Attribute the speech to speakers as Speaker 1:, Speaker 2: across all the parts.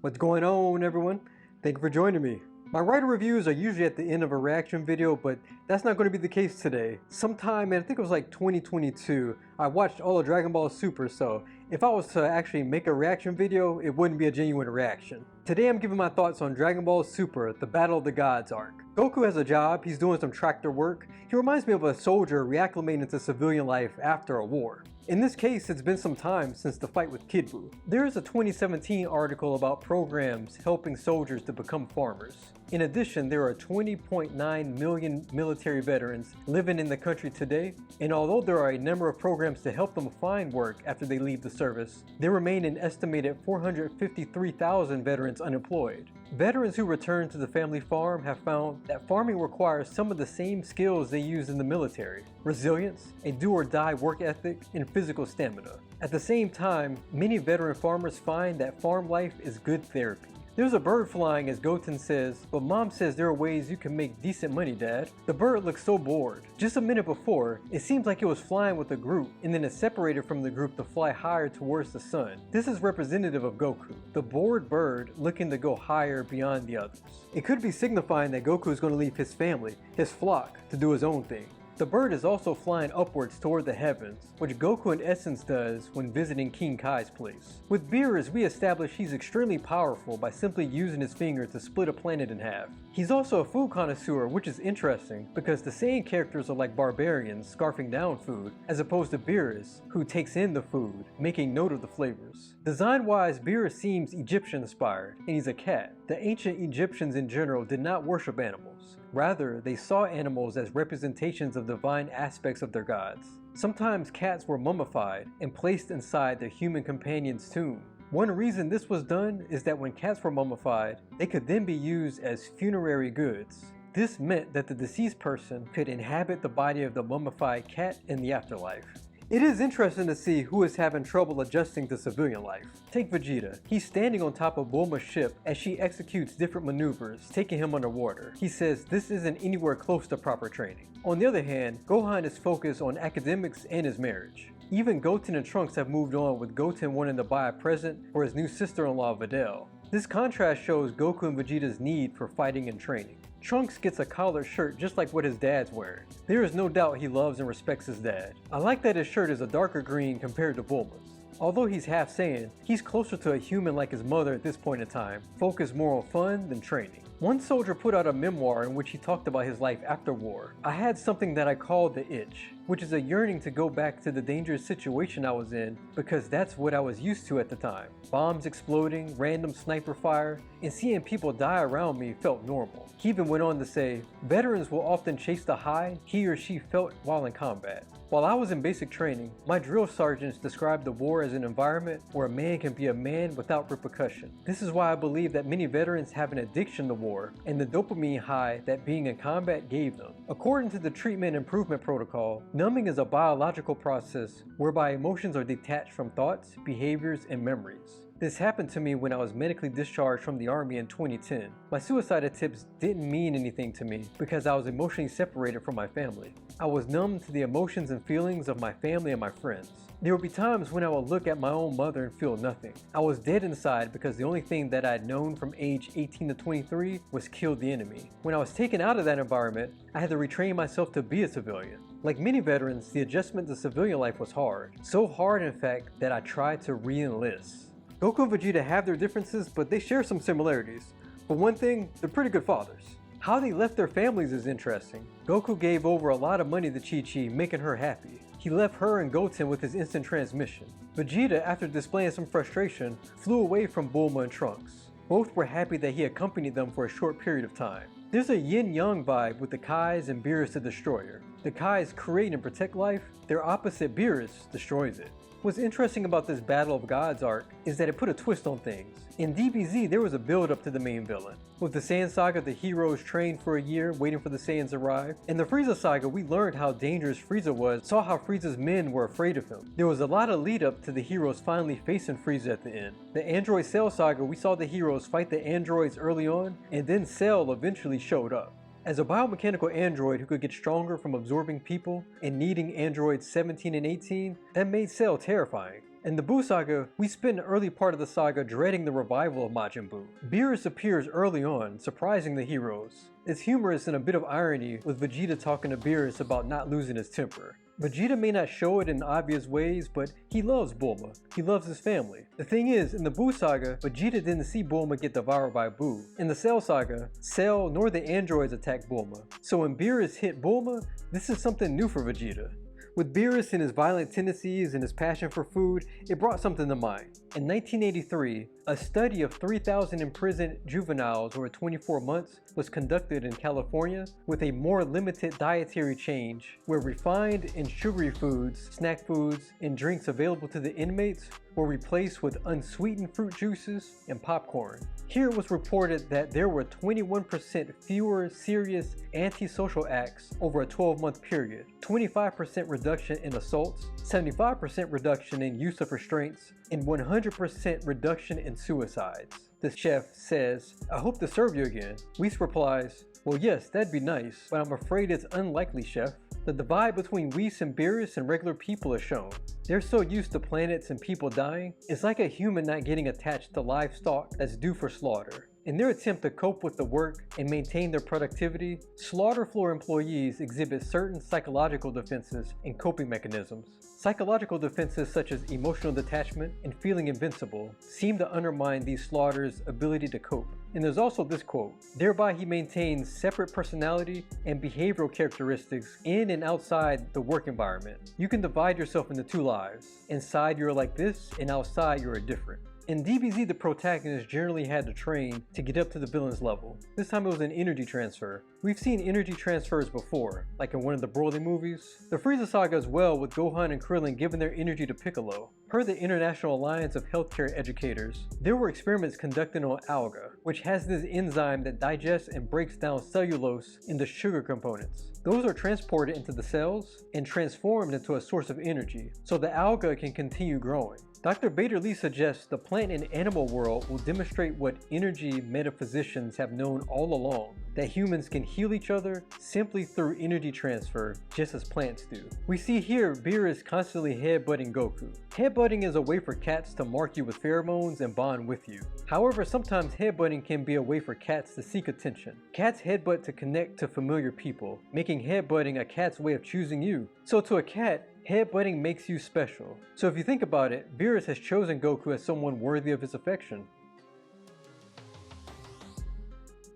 Speaker 1: What's going on, everyone? Thank you for joining me. My writer reviews are usually at the end of a reaction video, but that's not going to be the case today. Sometime in, I think it was like 2022, I watched all of Dragon Ball Super, so if I was to actually make a reaction video, it wouldn't be a genuine reaction. Today I'm giving my thoughts on Dragon Ball Super, the Battle of the Gods arc. Goku has a job, he's doing some tractor work. He reminds me of a soldier reacclimating to civilian life after a war. In this case, it's been some time since the fight with Kid Buu. There is a 2017 article about programs helping soldiers to become farmers. In addition, there are 20.9 million military veterans living in the country today, and although there are a number of programs to help them find work after they leave the service, there remain an estimated 453,000 veterans unemployed. Veterans who return to the family farm have found that farming requires some of the same skills they use in the military: resilience, a do-or-die work ethic, and physical stamina. At the same time, many veteran farmers find that farm life is good therapy. There's a bird flying as Goten says, but Mom says there are ways you can make decent money, Dad. The bird looks so bored. Just a minute before, it seems like it was flying with a group, and then it separated from the group to fly higher towards the sun. This is representative of Goku, the bored bird looking to go higher beyond the others. It could be signifying that Goku is going to leave his family, his flock, to do his own thing. The bird is also flying upwards toward the heavens, which Goku in essence does when visiting King Kai's place. With Beerus, we establish he's extremely powerful by simply using his finger to split a planet in half. He's also a food connoisseur, which is interesting because the Saiyan characters are like barbarians scarfing down food, as opposed to Beerus, who takes in the food, making note of the flavors. Design-wise, Beerus seems Egyptian-inspired, and he's a cat. The ancient Egyptians in general did not worship animals. Rather, they saw animals as representations of divine aspects of their gods. Sometimes cats were mummified and placed inside their human companion's tomb. One reason this was done is that when cats were mummified, they could then be used as funerary goods. This meant that the deceased person could inhabit the body of the mummified cat in the afterlife. It is interesting to see who is having trouble adjusting to civilian life. Take Vegeta. He's standing on top of Bulma's ship as she executes different maneuvers, taking him underwater. He says this isn't anywhere close to proper training. On the other hand, Gohan is focused on academics and his marriage. Even Goten and Trunks have moved on, with Goten wanting to buy a present for his new sister-in-law Videl. This contrast shows Goku and Vegeta's need for fighting and training. Trunks gets a collared shirt just like what his dad's wearing. There is no doubt he loves and respects his dad. I like that his shirt is a darker green compared to Bulma's. Although he's half Saiyan, he's closer to a human like his mother at this point in time, focused more on fun than training. One soldier put out a memoir in which he talked about his life after war. I had something that I called the itch, which is a yearning to go back to the dangerous situation I was in because that's what I was used to at the time. Bombs exploding, random sniper fire, and seeing people die around me felt normal. He even went on to say, veterans will often chase the high he or she felt while in combat. While I was in basic training, my drill sergeants described the war as an environment where a man can be a man without repercussion. This is why I believe that many veterans have an addiction to war and the dopamine high that being in combat gave them. According to the treatment improvement protocol, numbing is a biological process whereby emotions are detached from thoughts, behaviors, and memories. This happened to me when I was medically discharged from the army in 2010. My suicide attempts didn't mean anything to me because I was emotionally separated from my family. I was numb to the emotions and feelings of my family and my friends. There would be times when I would look at my own mother and feel nothing. I was dead inside because the only thing that I had known from age 18 to 23 was kill the enemy. When I was taken out of that environment, I had to retrain myself to be a civilian. Like many veterans, the adjustment to civilian life was hard. So hard, in fact, that I tried to re-enlist. Goku and Vegeta have their differences, but they share some similarities. For one thing, they're pretty good fathers. How they left their families is interesting. Goku gave over a lot of money to Chi-Chi, making her happy. He left her and Goten with his instant transmission. Vegeta, after displaying some frustration, flew away from Bulma and Trunks. Both were happy that he accompanied them for a short period of time. There's a yin-yang vibe with the Kais and Beerus the Destroyer. The Kais create and protect life, their opposite Beerus destroys it. What's interesting about this Battle of Gods arc is that it put a twist on things. In DBZ, there was a build-up to the main villain. With the Saiyan Saga, the heroes trained for a year waiting for the Saiyans to arrive. In the Frieza Saga, we learned how dangerous Frieza was, saw how Frieza's men were afraid of him. There was a lot of lead-up to the heroes finally facing Frieza at the end. The Android Cell Saga, we saw the heroes fight the androids early on, and then Cell eventually showed up. As a biomechanical android who could get stronger from absorbing people and needing androids 17 and 18, that made Cell terrifying. In the Buu saga, we spend the early part of the saga dreading the revival of Majin Buu. Beerus appears early on, surprising the heroes. It's humorous and a bit of irony with Vegeta talking to Beerus about not losing his temper. Vegeta may not show it in obvious ways, but he loves Bulma. He loves his family. The thing is, in the Buu saga, Vegeta didn't see Bulma get devoured by Buu. In the Cell saga, Cell nor the androids attacked Bulma. So when Beerus hit Bulma, this is something new for Vegeta. With Beerus and his violent tendencies and his passion for food, it brought something to mind. In 1983, a study of 3,000 imprisoned juveniles over 24 months was conducted in California with a more limited dietary change, where refined and sugary foods, snack foods, and drinks available to the inmates were replaced with unsweetened fruit juices and popcorn. Here it was reported that there were 21% fewer serious antisocial acts over a 12-month period, 25% reduction in assaults, 75% reduction in use of restraints, and 100% reduction in suicides. The chef says, "I hope to serve you again." Whis replies, "Well, yes, that'd be nice, but I'm afraid it's unlikely, chef." The divide between Whis and Beerus and regular people is shown. They're so used to planets and people dying, it's like a human not getting attached to livestock that's due for slaughter. In their attempt to cope with the work and maintain their productivity, slaughter floor employees exhibit certain psychological defenses and coping mechanisms. Psychological defenses such as emotional detachment and feeling invincible seem to undermine these slaughters' ability to cope. And there's also this quote, "Thereby he maintains separate personality and behavioral characteristics in and outside the work environment. You can divide yourself into two lives. Inside you're like this, and outside you're different." In DBZ, the protagonist generally had to train to get up to the villain's level. This time it was an energy transfer. We've seen energy transfers before, like in one of the Broly movies. The Frieza saga as well, with Gohan and Krillin giving their energy to Piccolo. Per the International Alliance of Healthcare Educators, there were experiments conducted on alga, which has this enzyme that digests and breaks down cellulose into sugar components. Those are transported into the cells and transformed into a source of energy, so the alga can continue growing. Dr. Bader Lee suggests the plant and animal world will demonstrate what energy metaphysicians have known all along, that humans can heal each other simply through energy transfer, just as plants do. We see here Beerus constantly headbutting Goku. Headbutting is a way for cats to mark you with pheromones and bond with you. However, sometimes headbutting can be a way for cats to seek attention. Cats headbutt to connect to familiar people, making headbutting a cat's way of choosing you. So to a cat, headbutting makes you special. So if you think about it, Beerus has chosen Goku as someone worthy of his affection.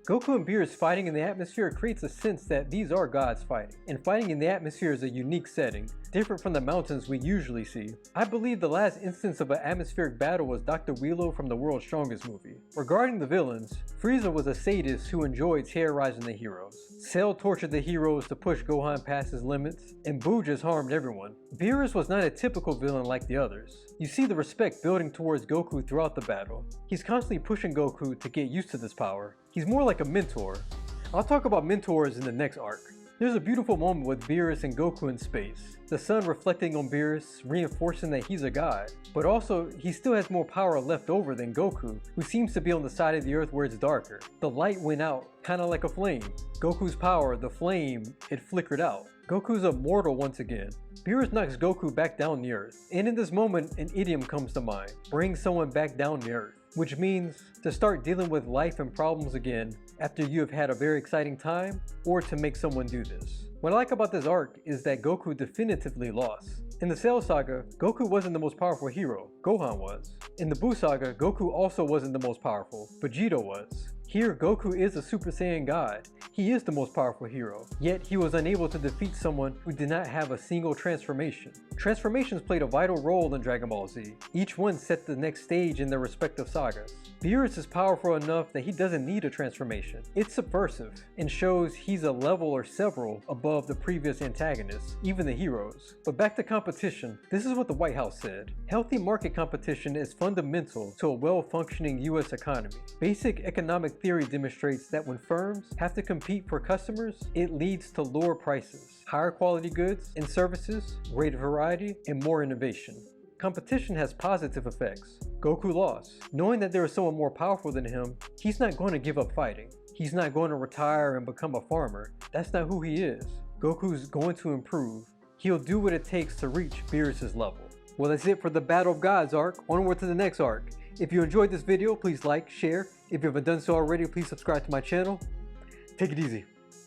Speaker 1: Goku and Beerus fighting in the atmosphere creates a sense that these are gods fighting, and fighting in the atmosphere is a unique setting, different from the mountains we usually see. I believe the last instance of an atmospheric battle was Dr. Wheelo from the World's Strongest movie. Regarding the villains, Frieza was a sadist who enjoyed terrorizing the heroes. Cell tortured the heroes to push Gohan past his limits, and Buu just harmed everyone. Beerus was not a typical villain like the others. You see the respect building towards Goku throughout the battle. He's constantly pushing Goku to get used to this power. He's more like a mentor. I'll talk about mentors in the next arc. There's a beautiful moment with Beerus and Goku in space. The sun reflecting on Beerus, reinforcing that he's a god. But also, he still has more power left over than Goku, who seems to be on the side of the earth where it's darker. The light went out, kinda like a flame. Goku's power, the flame, it flickered out. Goku's immortal once again. Beerus knocks Goku back down the earth. And in this moment, an idiom comes to mind. Bring someone back down the earth. Which means to start dealing with life and problems again after you have had a very exciting time, or to make someone do this. What I like about this arc is that Goku definitively lost. In the Cell saga, Goku wasn't the most powerful hero, Gohan was. In the Buu saga, Goku also wasn't the most powerful, Vegeta was. Here, Goku is a Super Saiyan God. He is the most powerful hero, yet he was unable to defeat someone who did not have a single transformation. Transformations played a vital role in Dragon Ball Z. Each one set the next stage in their respective sagas. Beerus is powerful enough that he doesn't need a transformation. It's subversive, and shows he's a level or several above the previous antagonists, even the heroes. But back to competition, this is what the White House said. Healthy market competition is fundamental to a well-functioning US economy. Basic economic theory demonstrates that when firms have to compete for customers, it leads to lower prices, higher quality goods and services, greater variety, and more innovation. Competition has positive effects. Goku lost. Knowing that there is someone more powerful than him, he's not going to give up fighting. He's not going to retire and become a farmer. That's not who he is. Goku's going to improve. He'll do what it takes to reach Beerus' level. Well, that's it for the Battle of Gods arc. Onward to the next arc. If you enjoyed this video, please like, share. If you haven't done so already, please subscribe to my channel. Take it easy.